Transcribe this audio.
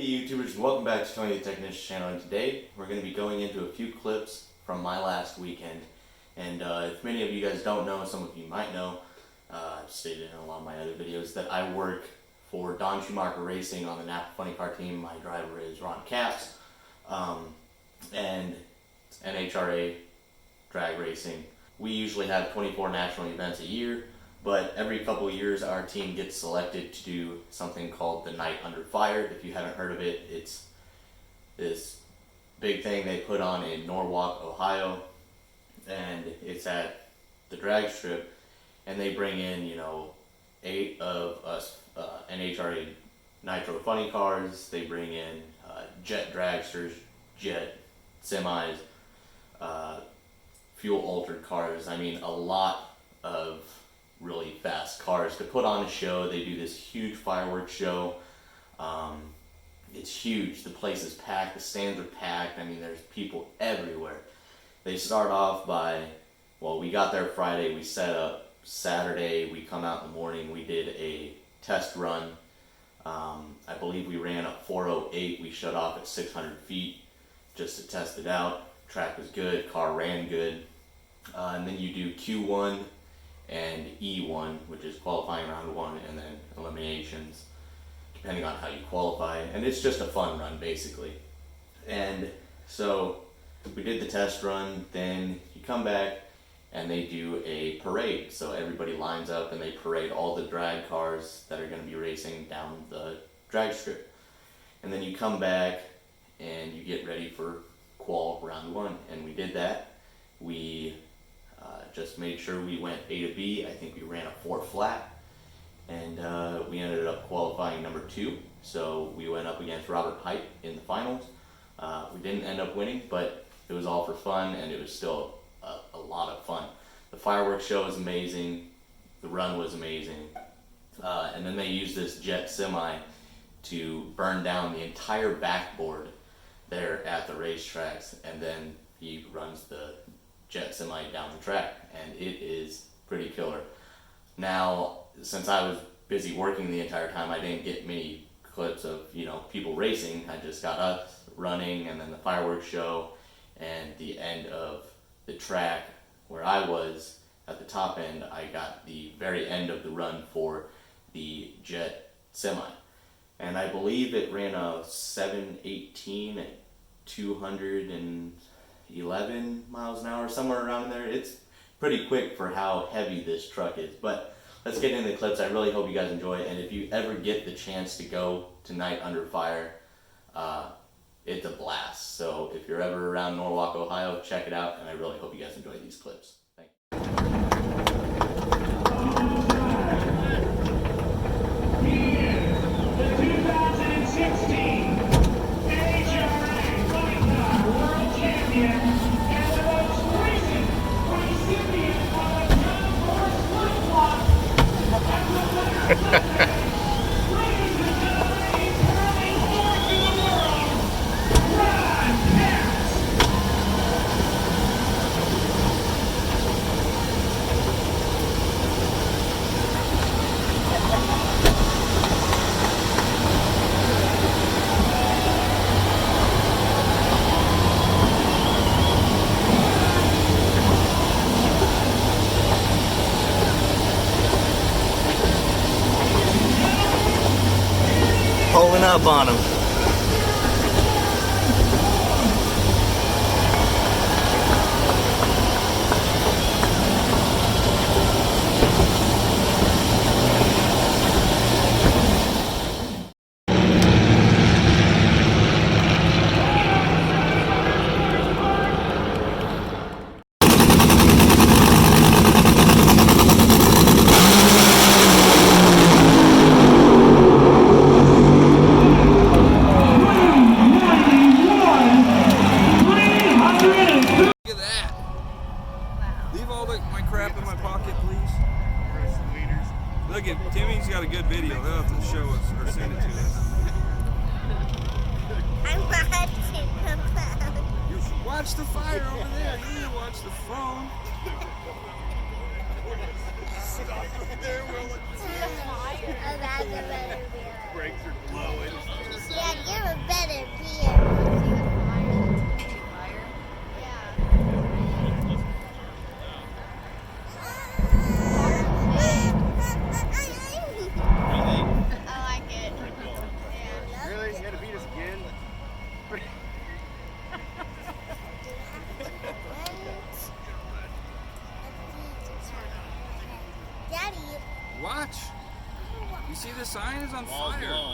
Hey YouTubers, welcome back to Tony the Technician channel, and today we're going to be going into a few clips from my last weekend. And if many of you guys don't know, some of you might know, I've stated in a lot of my other videos that I work for Don Schumacher Racing on the Napa Funny Car team. My driver is Ron Capps, and it's NHRA drag racing. We usually have 24 national events a year, but every couple of years our team gets selected to do something called the Night Under Fire. If you haven't heard of it, it's this big thing they put on in Norwalk, Ohio, and it's at the drag strip, and they bring in, 8 of us NHRA Nitro Funny Cars. They bring in jet dragsters, jet semis, fuel altered cars. I mean, a lot of really fast cars to put on a show. They do this huge fireworks show. It's huge. The place is packed. The stands are packed. I mean, there's people everywhere. They start off by, we got there Friday. We set up Saturday. We come out in the morning. We did a test run. I believe we ran up 408. We shut off at 600 feet just to test it out. Track was good. Car ran good. And then you do Q1 and E1, which is qualifying round 1, and then eliminations, depending on how you qualify. And it's just a fun run, basically. And so we did the test run, then you come back and they do a parade. So everybody lines up and they parade all the drag cars that are going to be racing down the drag strip. And then you come back and you get ready for qual round 1. And we did that. We just made sure we went A to B. I think we ran a 4 flat, and we ended up qualifying number 2. So we went up against Robert Height in the finals. We didn't end up winning, but it was all for fun, and it was still a lot of fun. The fireworks show was amazing. The run was amazing. And then they used this jet semi to burn down the entire backboard there at the racetracks, and then he runs the jet semi down the track, and it is pretty killer. Now, since I was busy working the entire time, I didn't get many clips of people racing. I just got us running, and then the fireworks show, and the end of the track where I was at the top end. I got the very end of the run for the jet semi, and I believe it ran a 7:18 at 211 miles an hour, somewhere around there. It's pretty quick for how heavy this truck is. But let's get into the clips. I really hope you guys enjoy it, and if you ever get the chance to go to Night Under Fire, it's a blast. So if you're ever around Norwalk, Ohio, check it out, and I really hope you guys enjoy these clips. Thank you. Pulling up on him. Look at Timmy's got a good video. They'll have to show us or send it to us. I'm watching the phone. You watch the fire over there. You need to watch the phone. Stop right there, Will. Oh, that's a better view. Brakes are blowing. Yeah, you're a sign is on Wall's fire. glowing.